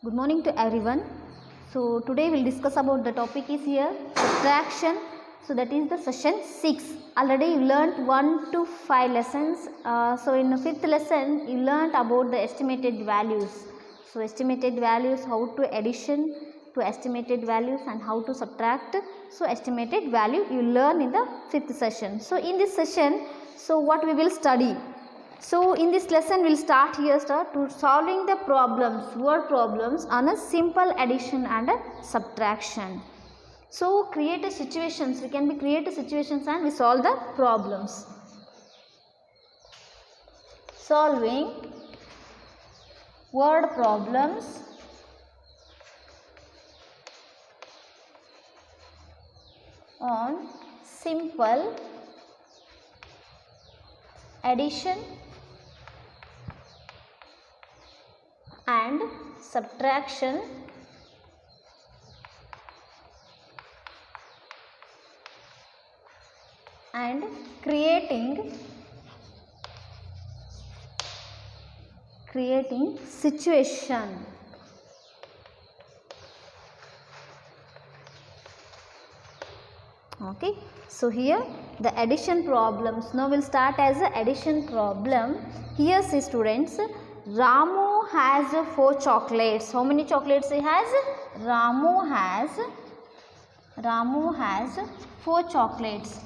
Good morning to everyone. So today we'll discuss about the topic is here subtraction. So that is the session 6. Already you learnt 1 to 5 lessons. So in the 5th lesson you learnt about the estimated values. So estimated values, how to addition to estimated values and how to subtract. So estimated value you learn in the 5th session. So in this session, so what we will study? So in this lesson we will start to solving the problems, word problems on a simple addition and a subtraction. So create a situations, we can be create a situations and we solve the problems. Solving word problems on simple addition and subtraction and creating situation. Okay, so here the addition problems. Now we'll start as a addition problem. Here see students, Ramu has 4 chocolates. How many chocolates he has? Ramu has 4 chocolates.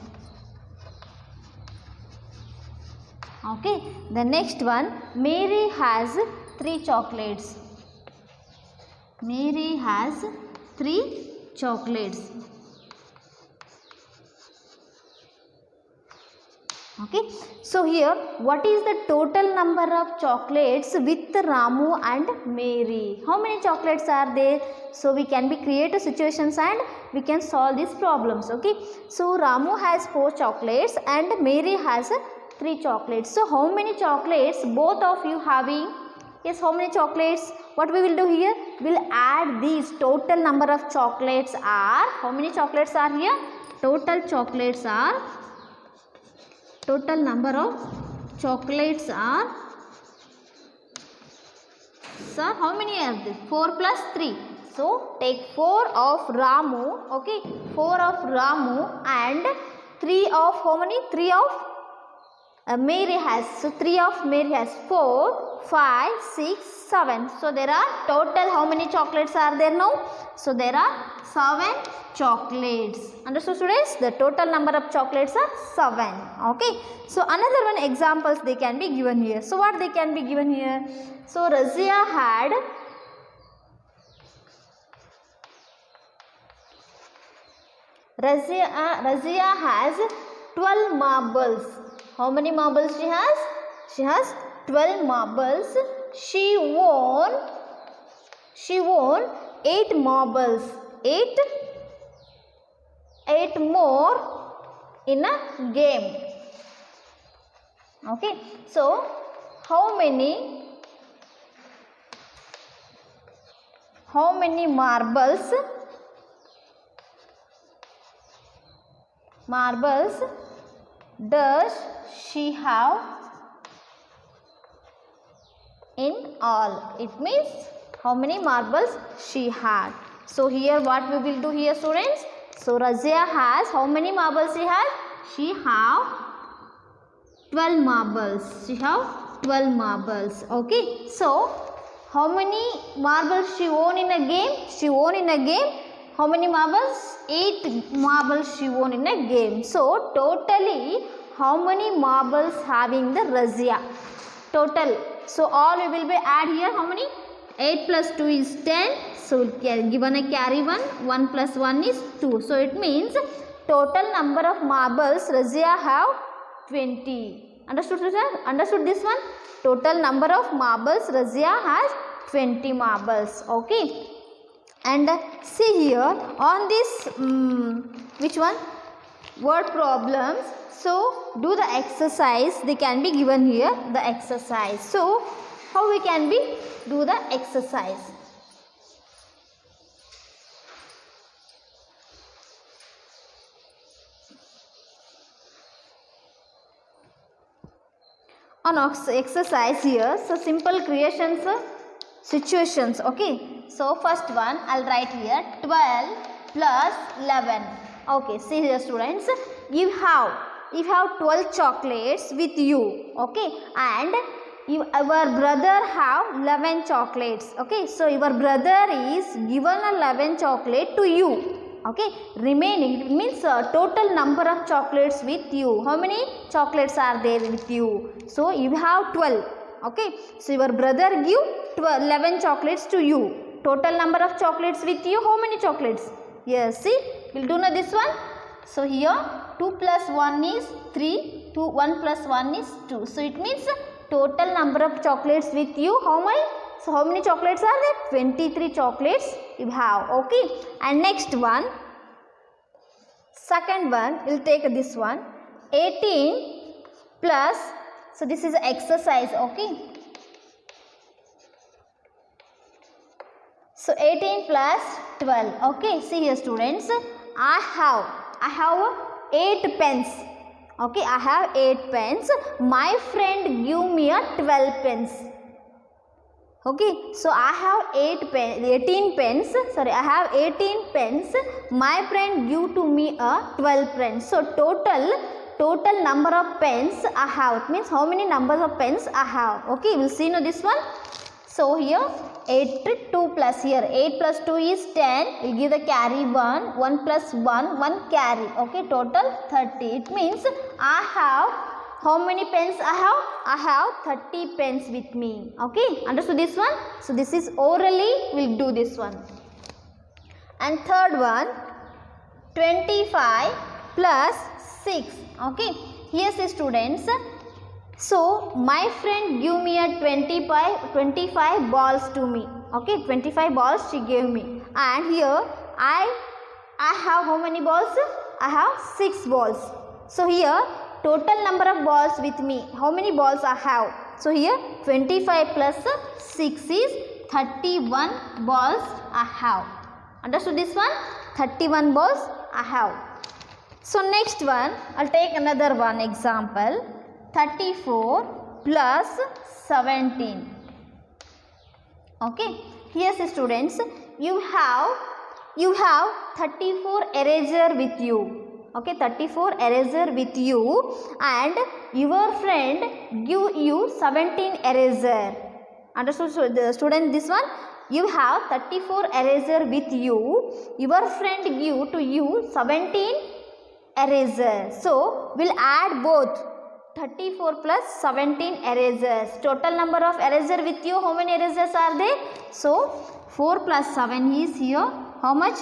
Okay, the next one, Mary has 3 chocolates. Mary has 3 chocolates. Okay, so here what is the total number of chocolates with Ramu and Mary? How many chocolates are there? So we can be create a situations and we can solve these problems. Okay, so Ramu has 4 chocolates and Mary has 3 chocolates. So how many chocolates both of you having? Yes, how many chocolates? What we will do here? We'll add these. Total number of chocolates are, how many chocolates are here? Total number of chocolates are, sir, how many are there? 4 plus 3. So take 4 of Ramu, okay, 4 of Ramu and 3 of, how many? 3 of Mary has. So 3 of Mary has 4, 5, 6, 7. So there are total how many chocolates are there now? So there are 7 chocolates. Understood students? The total number of chocolates are 7. Okay. So another one examples they can be given here. So what they can be given here? So Razia has 12 marbles. How many marbles she has? She has 12 marbles. She won 8 marbles. 8 more in a game. Okay. So how many marbles does she have in all? It means how many marbles she had. So here what we will do here students? So Razia has, how many marbles she has? She have 12 marbles. She have 12 marbles. Okay. So how many marbles she won in a game? She won in a game. How many marbles? 8 marbles she won in a game. So totally how many marbles having the Razia? Total. So all we will be add here how many? 8 plus 2 is 10. So given a carry 1. 1 plus 1 is 2. So it means total number of marbles Razia have 20. Understood sir? Understood this one? Total number of marbles Razia has 20 marbles. Okay. And see here on this which one? Word problems. So do the exercise. They can be given here the exercise. So how we can be do the exercise? On exercise here, so simple creations situations. Okay, So first one I'll write here 12 plus 11. Okay, see here students, you have 12 chocolates with you, okay, and your brother have 11 chocolates, okay. So your brother is given 11 chocolate to you, okay. Remaining means total number of chocolates with you. How many chocolates are there with you? So you have 12, okay. So your brother give 11 chocolates to you. Total number of chocolates with you, how many chocolates? Yes, see, we'll do now this one. So here 2 plus 1 is 3, 1 plus 1 is 2. So it means total number of chocolates with you, how many? So how many chocolates are there? 23 chocolates you have, okay. And next one, second one, we'll take this one, 18 plus, so this is exercise, okay. So 18 plus 12, okay. See here students, I have 8 pens, okay. I have 8 pens. My friend give me a 12 pens, okay. So I have 18 pens. Sorry, I have 18 pens. My friend give to me a 12 pens. So total number of pens I have. It means how many numbers of pens I have. Okay, we'll see now this one. So here 8 2 plus here 8 plus 2 is 10. We'll give the carry 1. 1 plus 1 carry. Okay, total 30. It means I have, how many pens I have? I have 30 pens with me. Okay, understood this one? So this is orally, we'll do this one. And third one, 25 plus 6. Okay, here see students. So my friend give me a 25 balls to me. Okay, 25 balls she gave me. And here I have how many balls? I have 6 balls. So here total number of balls with me. How many balls I have? So here 25 plus 6 is 31 balls I have. Understood this one? 31 balls I have. So next one, I'll take another one example. 34 plus 17. Okay, here see students, you have 34 eraser with you. Okay, 34 eraser with you, and your friend give you 17 eraser. Understood, so the student, this one, you have 34 eraser with you, your friend give to you 17 eraser. So we'll add both 34 plus 17 erasers. Total number of eraser with you, how many erasers are there? So 4 plus 7 is here, how much?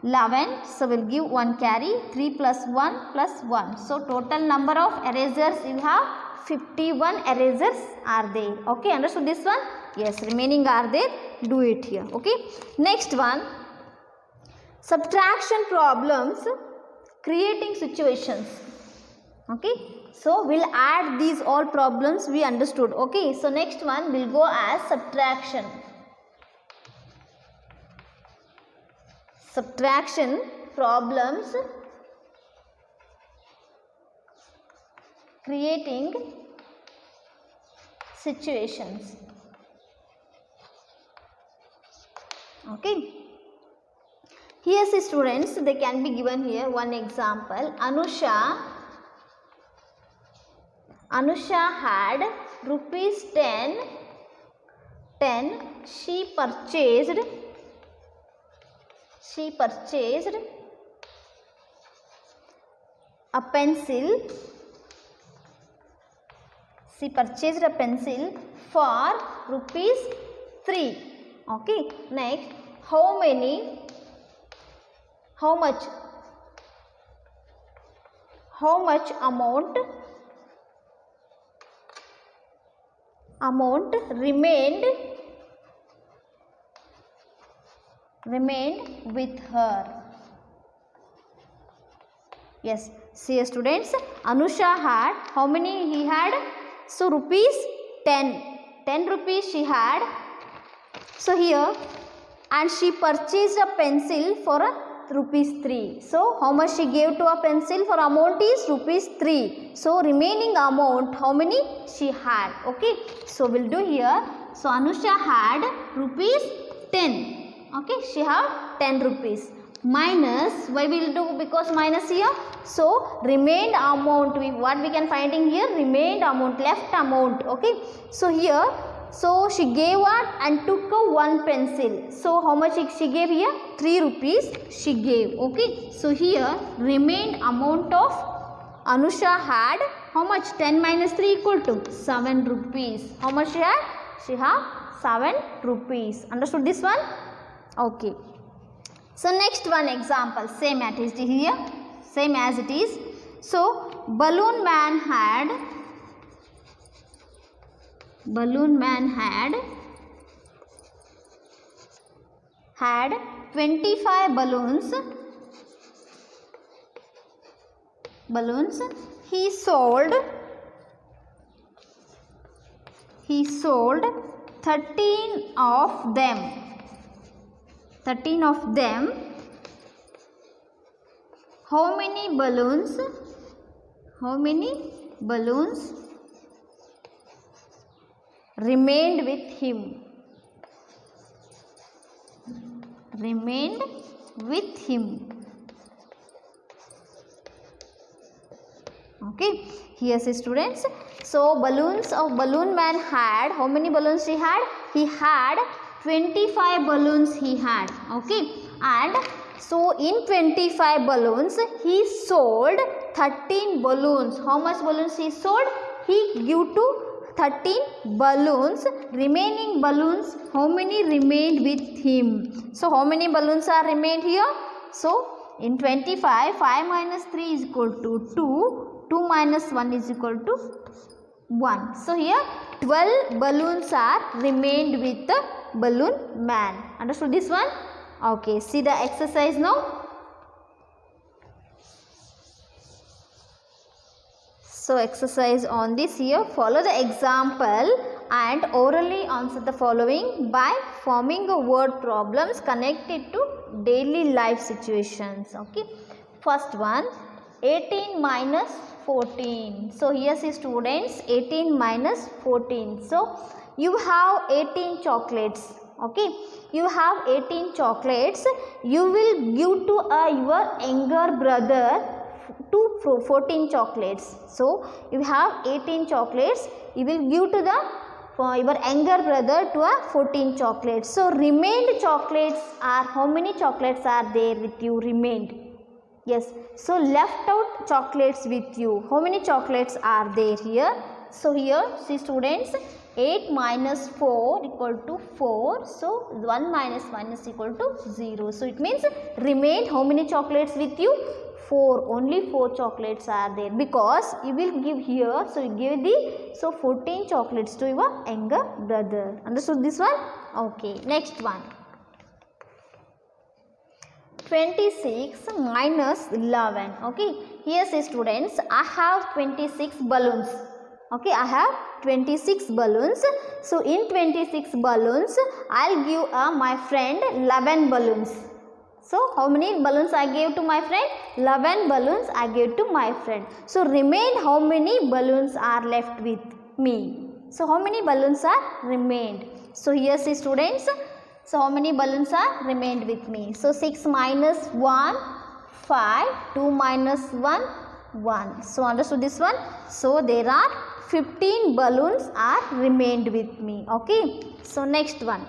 11. So we'll give 1 carry. 3 plus 1 plus 1. So total number of erasers you have 51 erasers are there. Okay, understood this one? Yes, remaining are there. Do it here. Okay. Next one, subtraction problems, creating situations. Okay. So we'll add these all problems we understood. Okay. So next one will go as subtraction. Subtraction problems, creating situations. Okay. Here see students, they can be given here one example. Anusha had rupees 10. She purchased a pencil. She purchased a pencil for rupees 3. Okay. Next, how much amount remained with her. Yes, see students, Anusha had, how many he had? So rupees 10 rupees she had. So here, and she purchased a pencil for rupees 3. So how much she gave to a pencil? For amount is rupees 3. So remaining amount, how many she had? Okay. So we'll do here. So Anusha had rupees 10. Okay, she have 10 rupees. Minus, why we will do, because minus here. So remained amount, what we can find in here, remained amount, left amount. Okay, so here, so she gave what and took a 1 pencil. So how much she gave here? 3 rupees she gave. Okay, so here remained amount of Anusha had how much? 10 minus 3 equal to 7 rupees. How much she had? She have 7 rupees. Understood this one? Okay. So next one example, same as it is here, same as it is. So balloon man had 25 balloons. He sold 13 of them. How many balloons remained with him? Okay, here see students. So balloons of balloon man had, how many balloons he had? He had 25 balloons he had. Okay, and so in 25 balloons he sold 13 balloons. How much balloons he sold? He gave to 13 balloons. Remaining balloons, how many remained with him? So how many balloons are remained here? So in 25, 5 minus 3 is equal to 2. 2 minus 1 is equal to 1. So here 12 balloons are remained with the balloon man. Understood this one? Okay, see the exercise now. So exercise on this here, follow the example and orally answer the following by forming a word problems connected to daily life situations. Okay, first one, 18 minus 14. So here see students, 18 minus 14. So you have 18 chocolates. Okay, you have 18 chocolates. You will give to your younger brother to 14 chocolates. So you have 18 chocolates. You will give to your younger brother to 14 chocolates. So remained chocolates are, how many chocolates are there with you? Remained. Yes, so left out chocolates with you. How many chocolates are there here? So here see students, 8 minus 4 equal to 4. So 1 minus 1 is equal to 0. So it means remained how many chocolates with you? 4. Only 4 chocolates are there, because you will give here. So you give the 14 chocolates to your younger brother. Understood this one? Okay, next one. 26 minus 11. Okay, here say students, I have 26 balloons. Okay, I have 26 balloons. So in 26 balloons, I'll give my friend 11 balloons. So how many balloons I gave to my friend? 11 balloons I gave to my friend. So remained how many balloons are left with me? So how many balloons are remained? So here see students, so how many balloons are remained with me? So 6 minus 1, 5, 2 minus 1, 1. So understood this one? So there are 15 balloons are remained with me. Okay. So next one.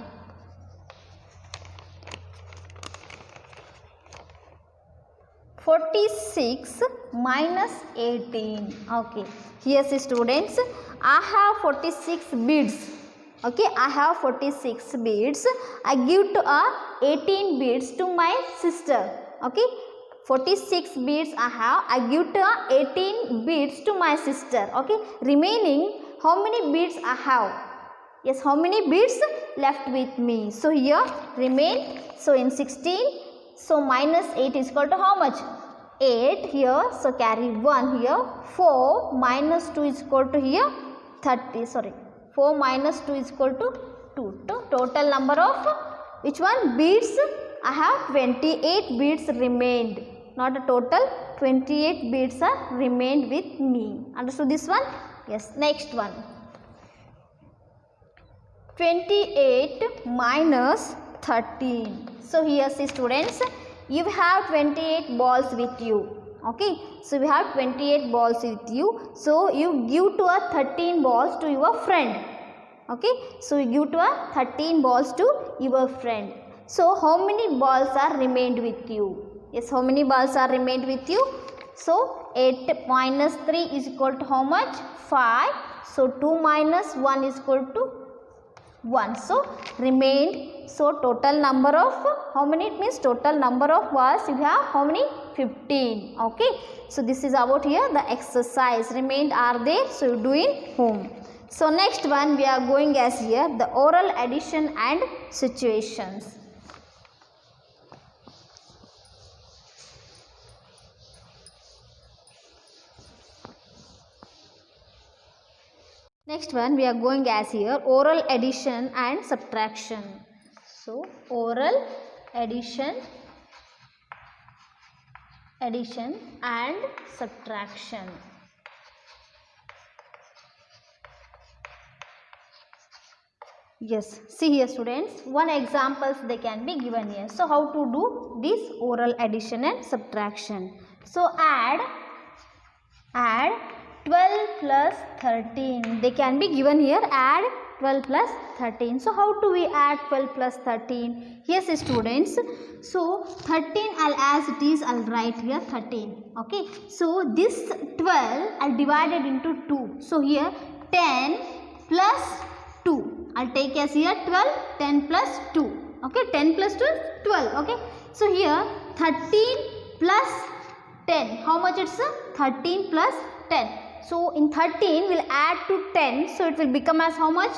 46 minus 18. Okay. Here see students, I have 46 beads. Okay, I have 46 beads. I give to 18 beads to my sister. Okay, 46 beads I have. I give to 18 beads to my sister. Okay, remaining how many beads I have? Yes, how many beads left with me? So here remain. So in 16. So minus 8 is equal to how much? 8 here. So carry 1 here. 4 minus 2 is equal to here 30. Sorry. 4 minus 2 is equal to 2. Total number of which one? Beads. I have 28 beads remained. Not a total. 28 beads are remained with me. Understood this one? Yes. Next one. 28 minus 13. So here see students, you have 28 balls with you. Okay, so you have 28 balls with you. So you give to a 13 balls to your friend. Okay, so you give to a 13 balls to your friend. So how many balls are remained with you? Yes, how many balls are remained with you? So 8 minus 3 is equal to how much? 5. So 2 minus 1 is equal to 1. So remained. So total number of how many? It means total number of balls you have how many? 15. Okay. So this is about here the exercise. Remained are there. So you do in home. So next one we are going as here the oral addition and situations. Next one we are going as here oral addition and subtraction. So oral addition and subtraction. Yes, see here students, one examples they can be given here. So how to do this oral addition and subtraction? So add 12 plus 13. They can be given here, add 12 plus 13. So how do we add 12 plus 13? Yes students, so 13 as it is, I'll write here 13. Okay, so this 12 I'll divide it into 2. So here 10 plus 2. I'll take as here 12, 10 plus 2. Okay, 10 plus 2 is 12. Okay, so here 13 plus 10. How much it's 13 plus 10. So in 13 we'll add to 10. So it will become as how much?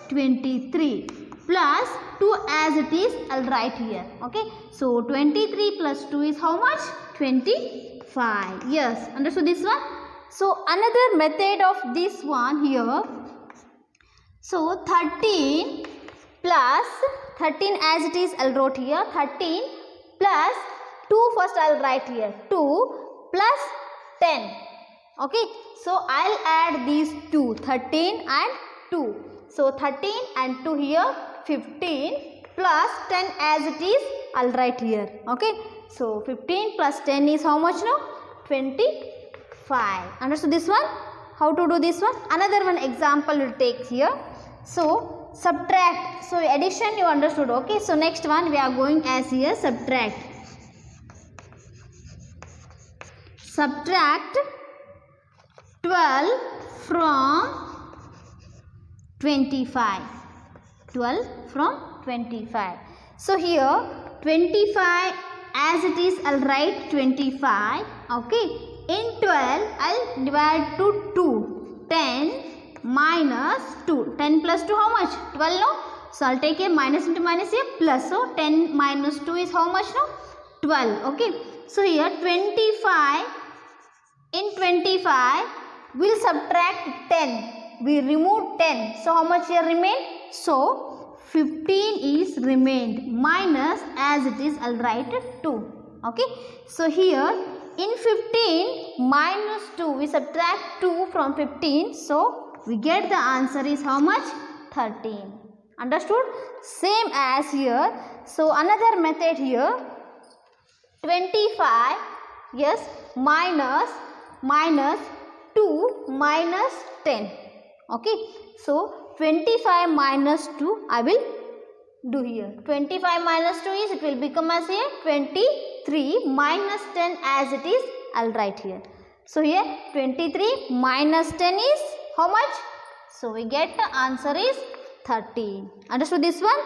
23 plus 2 as it is, I'll write here. Okay, so 23 plus 2 is how much? 25. Yes, understood this one? So another method of this one here. So 13 plus 13 as it is, I'll write here 13 plus 2 first I'll write here 2 plus 10. Okay, so I'll add these two 13 and 2. So 13 and 2 here 15 plus 10 as it is, I'll write here. Okay, so 15 plus 10 is how much now? 25. Understood this one? How to do this one? Another one example we'll take here. So subtract. So addition you understood. Okay, so next one we are going as here subtract. Subtract 12 from 25. 12 from 25. So here 25 as it is, I'll write 25. Okay, in 12 I'll divide to 2. 10 minus 2. 10 plus 2 how much? 12 no? So I'll take a minus into minus here plus. So 10 minus 2 is how much now? 12. Okay, so here 25. In 25 we'll subtract 10. We remove 10. So how much here remained? So 15 is remained minus as it is, I'll write 2. Okay, so here in 15 minus 2 we subtract 2 from 15. So we get the answer is how much? 13. Understood? Same as here. So another method here 25 yes minus 2 minus 10. Okay, so 25 minus 2 I will do here. 25 minus 2 is, it will become as here 23 minus 10 as it is, I'll write here. So here 23 minus 10 is how much? So we get the answer is 13. Understood this one?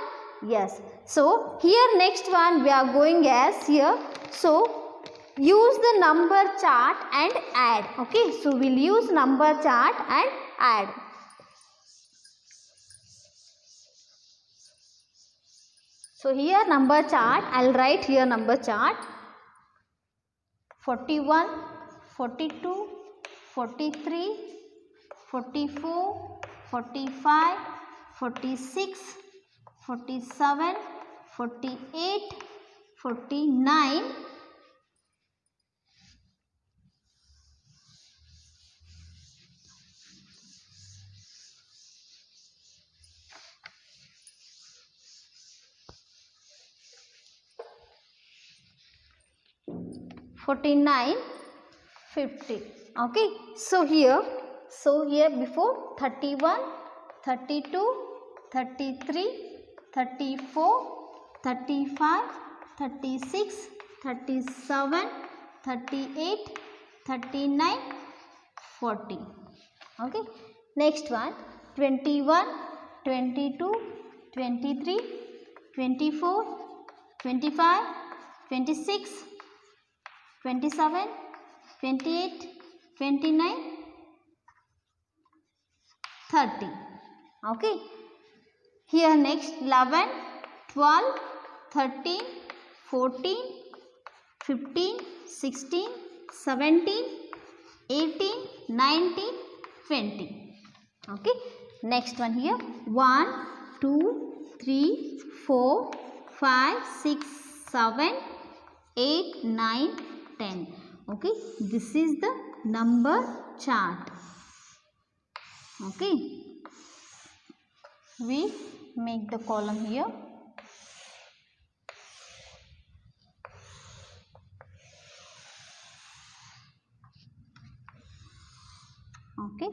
Yes. So here next one we are going as here. So use the number chart and add. Okay, so we'll use number chart and add. So here number chart, I'll write here number chart 41, 42, 43, 44, 45, 46, 47, 48, 49, 50. 49, 50. Okay, so here before 31, 32, 33, 34, 35, 36, 37, 38, 39, 40. Okay, next one 21, 22, 23, 24, 25, 26, 27, 28, 29, 30. Okay, here next 11, 12, 13, 14, 15, 16, 17, 18, 19, 20. Okay, next one here 1, 2, 3, 4, 5, 6, 7, 8, 9, 10. Okay, this is the number chart. Okay, we make the column here. Okay,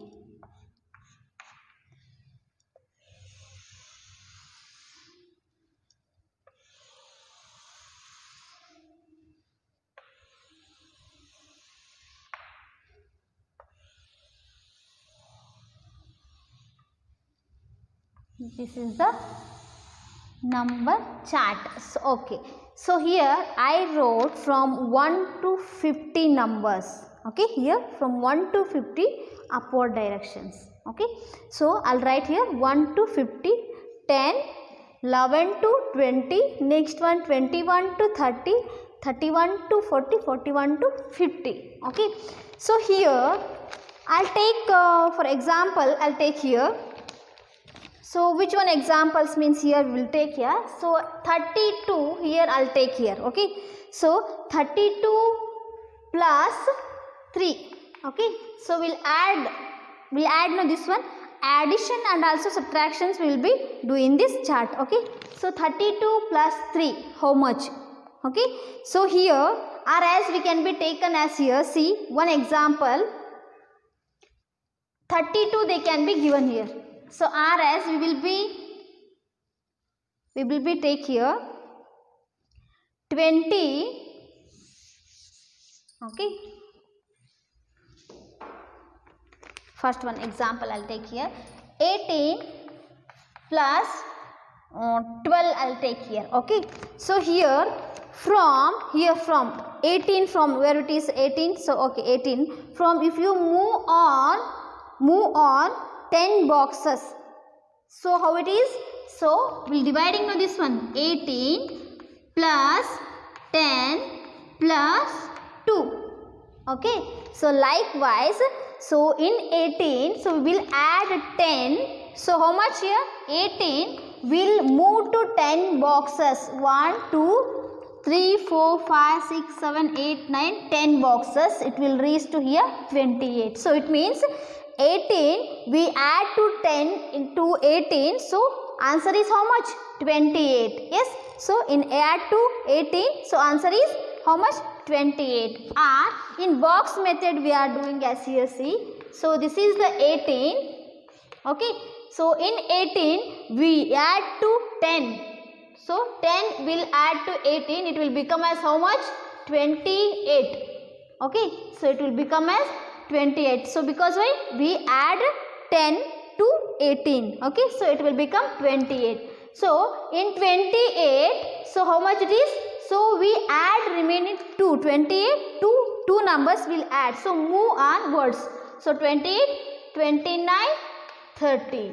this is the number chart. So, okay, so here I wrote from 1 to 50 numbers. Okay, here from 1 to 50 upward directions. Okay, so I'll write here 1 to 50, 10, 11 to 20, next one 21 to 30, 31 to 40, 41 to 50. Okay, so here I'll take for example I'll take here. So which one examples means here we will take here. So 32 here I'll take here. Okay, so 32 plus 3. Okay, so we'll add now this one, addition and also subtractions we will be doing this chart. Okay, so 32 plus 3, how much? Okay, so here or as we can be taken as here, see one example, 32 they can be given here. So R as we will be take here 20. Okay, first one example I'll take here 18 plus 12 I'll take here. Okay, so here from 18, from where it is 18, so okay 18, from if you move on 10 boxes, so how it is? So we'll dividing now this one, 18 plus 10 plus 2. Okay, so likewise, so in 18, so we will add 10. So how much here? 18 will move to 10 boxes, 1, 2, 3, 4, 5, 6, 7, 8, 9, 10 boxes. It will reach to here 28. So it means 18 we add to 10 into 18, so answer is how much? 28. Yes, so in add to 18, so answer is how much? 28. Or in box method we are doing as here, see. So this is the 18. Okay, so in 18 we add to 10. So 10 will add to 18, it will become as how much? 28. Okay, so it will become as 28. So because why? We add 10 to 18. Okay, so it will become 28. So in 28, so how much it is? So we add remaining 2. 28 to 2 numbers will add. So move onwards. So 28, 29, 30.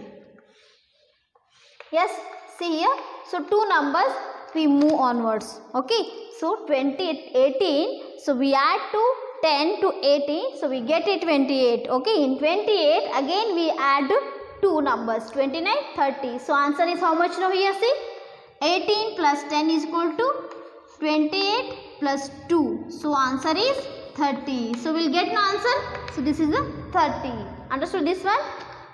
Yes, see here. So 2 numbers we move onwards. Okay, so 18. So we add to 10 to 18, so we get it 28. Okay, in 28 again we add 2 numbers, 29, 30. So answer is how much now here, see? 18 plus 10 is equal to 28 plus 2. So answer is 30. So we'll get an answer. So this is the 30. Understood this one?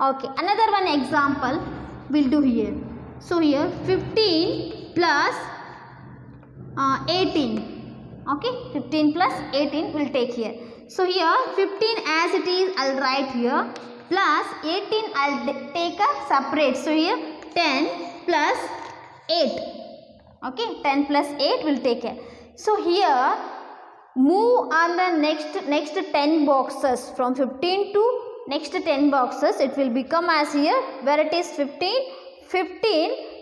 Okay, another one example we'll do here. So here 15 plus 18. Okay, 15 plus 18 will take here. So here 15 as it is I'll write here, plus 18 I'll take a separate. So here 10 plus 8. Okay, 10 plus 8 will take here. So here move on the next 10 boxes from 15 to next 10 boxes. It will become as here where it is 15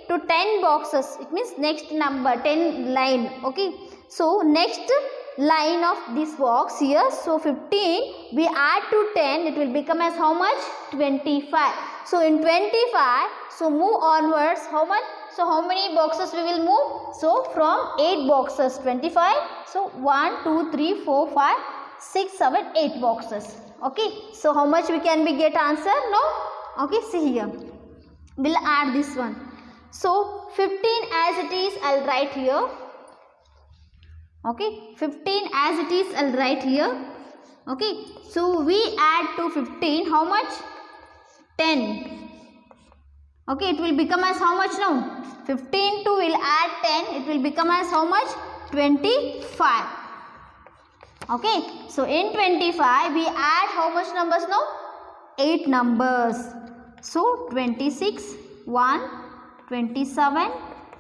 to 10 boxes. It means next number 10 line. Okay, so next line of this box here. So 15 we add to 10, it will become as how much? 25. So in 25, so move onwards. How much? So how many boxes we will move? So from 8 boxes, 25. So 1, 2, 3, 4, 5, 6, 7, 8 boxes. Okay. So how much we can get answer? No. Okay. See here. We'll add this one. So 15 as it is I'll write here. Okay. 15 as it is I'll write here. Okay. So we add to 15 how much? 10. Okay, it will become as how much now? 15 to will add 10, it will become as how much? 25. Okay, so in 25 we add how much numbers now? 8 numbers. So 26, 1, 27,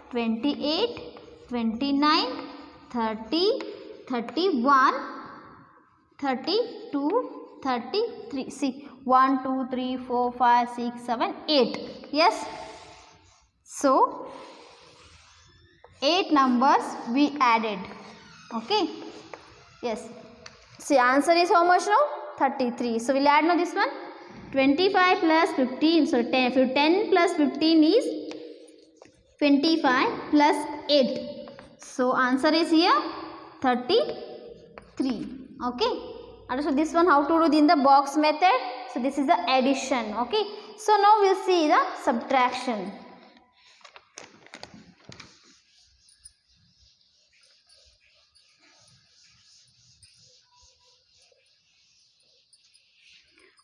28, 29, 30, 31, 32, 33. See, 1, 2, 3, 4, 5, 6, 7, 8. Yes. So 8 numbers we added. Okay. Yes. See, answer is how much now? 33. So we'll add now this one. 25 plus 15. So 10 plus 15 is 25 plus 8. So answer is here 33. Okay. And so this one how to do in the box method. So this is the addition. Okay. So now we'll see the subtraction.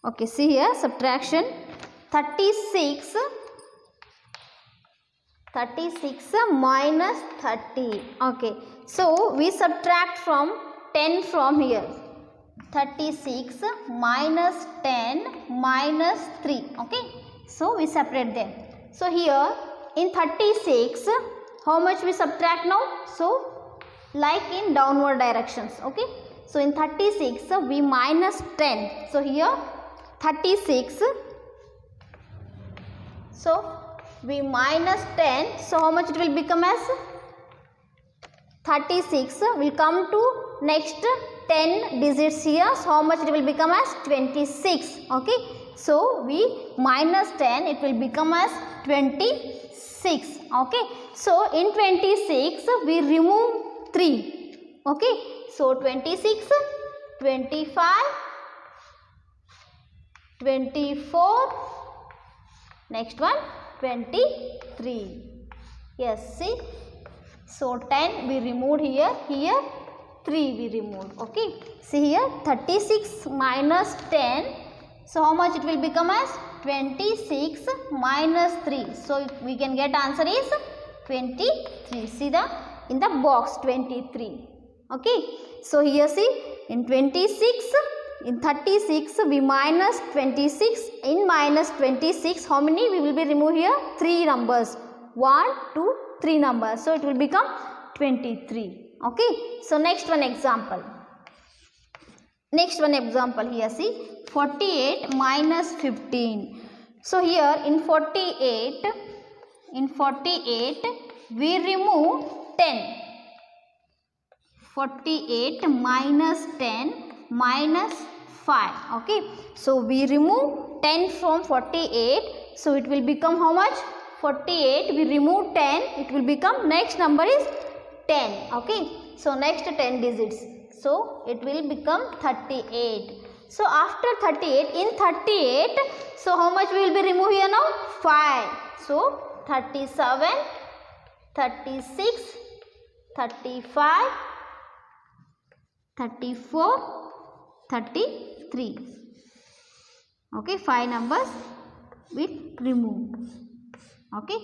Okay, see here subtraction. 36 minus 30. Okay, so we subtract from 10 from here. 36 minus 10 minus 3. Okay, so we separate them. So here in 36 how much we subtract now? So like in downward directions. Okay, so in 36 we minus 10. So here 36, so we minus 10. So how much it will become as? 36 will come to next 10 digits here. So how much it will become as? 26. Okay, so we minus 10, it will become as 26. Okay, so in 26 we remove 3. Okay, so 26, 25, 24, next one 23. Yes, see, so 10 we removed here, here 3 we removed. Okay, see here 36 minus 10. So how much it will become as? 26 minus 3. So we can get answer is 23. See the in the box 23. Okay, so here see in 26, in 36 we minus 26. In minus 26 how many we will be remove here? 3 numbers. 1, 2, 3 numbers. So it will become 23. Okay, so next one example. Next one example here see 48 minus 15. So here in 48 we remove 10. 48 minus 10 minus 5. Okay, so we remove 10 from 48. So it will become how much? 48 we remove 10, it will become next number is 10. Okay, so next 10 digits. So it will become 38. So after 38, in 38, so how much we will be remove here now? 5. So 37, 36, 35, 34, 33. Okay, 5 numbers we remove. Okay,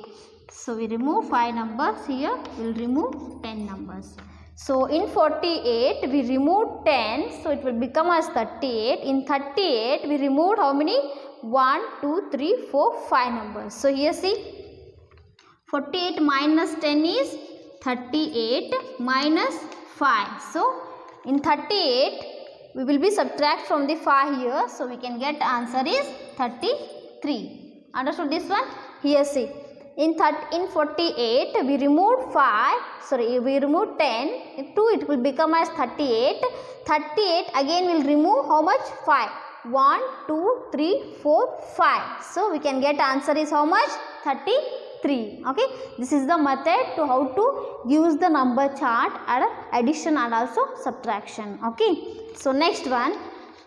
so we remove 5 numbers here, we will remove 10 numbers. So in 48 we removed 10, so it will become as 38. In 38 we removed how many? 1, 2, 3, 4, 5 numbers. So here see, 48 minus 10 is 38 minus 5. So in 38 we will be subtract from the 5 here, so we can get answer is 33. Understood this one? Here see, in 48 we removed we removed 10, in 2 it will become as 38. 38 again will remove how much? 5. 1, 2, 3, 4, 5. So we can get answer is how much? 33. Okay, this is the method to how to use the number chart and addition and also subtraction. Okay, so next one,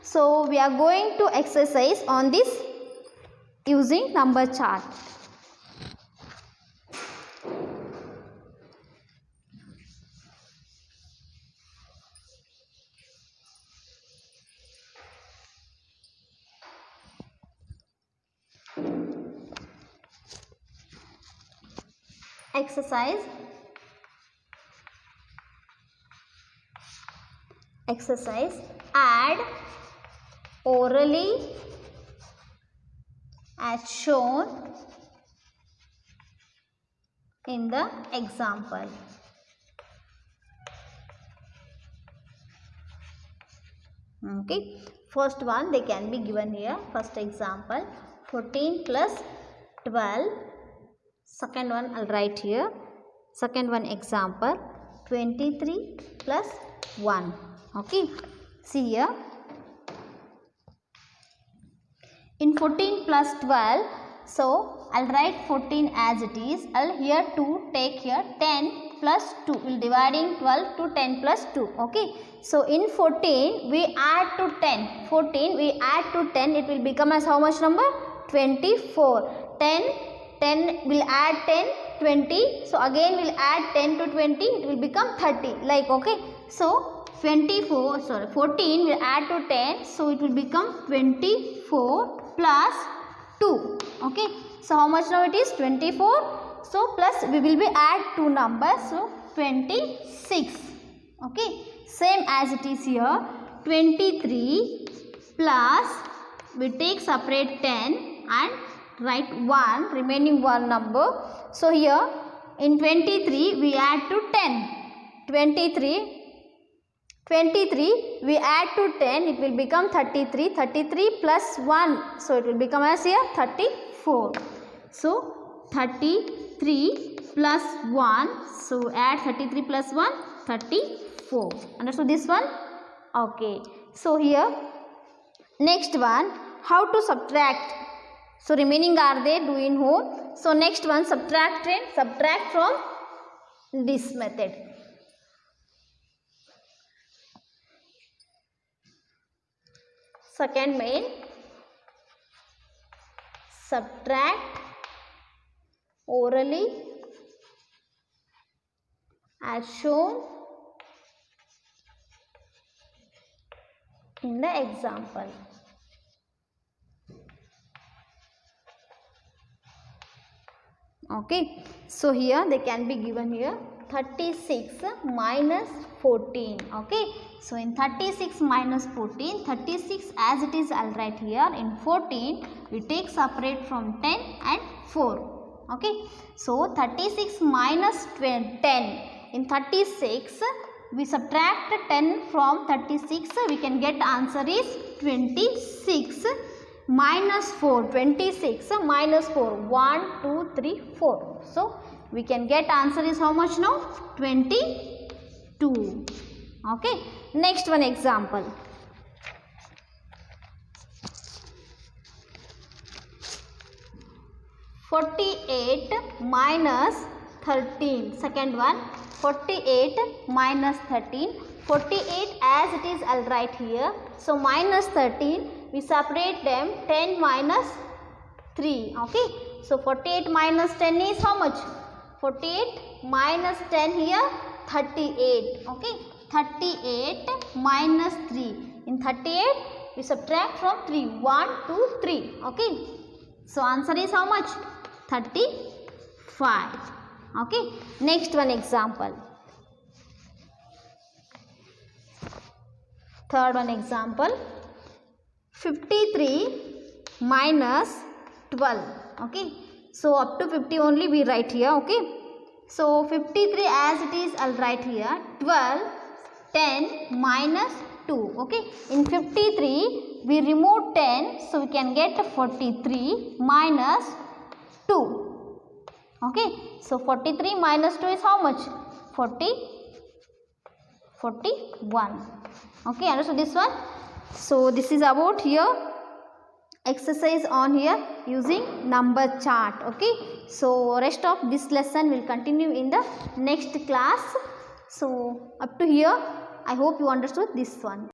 so we are going to exercise on this using number chart. Exercise, add orally as shown in the example. Okay, first one they can be given here. First example, 14 plus 12. Second one I'll write here. Second one example, 23 plus 1. Okay, see here, in 14 plus 12, so I'll write 14 as it is. I'll here 2 take here, 10 plus 2 will dividing 12 to 10 plus 2. Okay, so in 14 we add to 10. 14 we add to 10, it will become as how much number? 24. 10 will add 10, 20. So again we'll add 10 to 20, it will become 30. Like, okay, so 14 will add to 10, so it will become 24 plus 2. Okay, so how much now it is? 24. So plus we will be add 2 numbers, so 26. Okay, same as it is here, 23 plus we take separate 10 and write 1, remaining 1 number. So here in 23 we add to 10. 23 we add to 10, it will become 33. 33 plus 1, so it will become as here 34. So 33 plus 1, so add 33 plus 1, 34. Understood this one? Okay, so here next one, how to subtract. So remaining are they do in home. So next one, subtract from this method. Second main, subtract orally as shown in the example. Okay, so here they can be given here 36 minus 14. Okay, so in 36 minus 14, 36 as it is I'll write here. In 14 we take separate from 10 and 4. Okay, so 36 minus 10. In 36 we subtract 10 from 36, we can get answer is 26 minus 4. 26 minus 4, 1, 2, 3, 4. So we can get answer is how much now? 22. Okay, next one example. (48 minus 13). Second one, 48 minus 13. 48 as it is I'll write here. So minus 13, we separate them, 10 minus 3. Okay, so 48 minus 10 is how much? 48 minus 10 here, 38. Okay, 38 minus 3. In 38 we subtract from 3, 1, 2, 3. Okay, so answer is how much? 35. Okay, next one example. Third one example, 53 minus 12. Okay, so up to 50 only we write here. Okay, so 53 as it is, I'll write here 12, 10 minus 2. Okay, in 53 we remove 10, so we can get 43 minus 2. Okay, so 43 minus 2 is how much? 41. Okay, understood this one? So this is about here exercise on here using number chart. Okay, so rest of this lesson will continue in the next class. So up to here I hope you understood this one.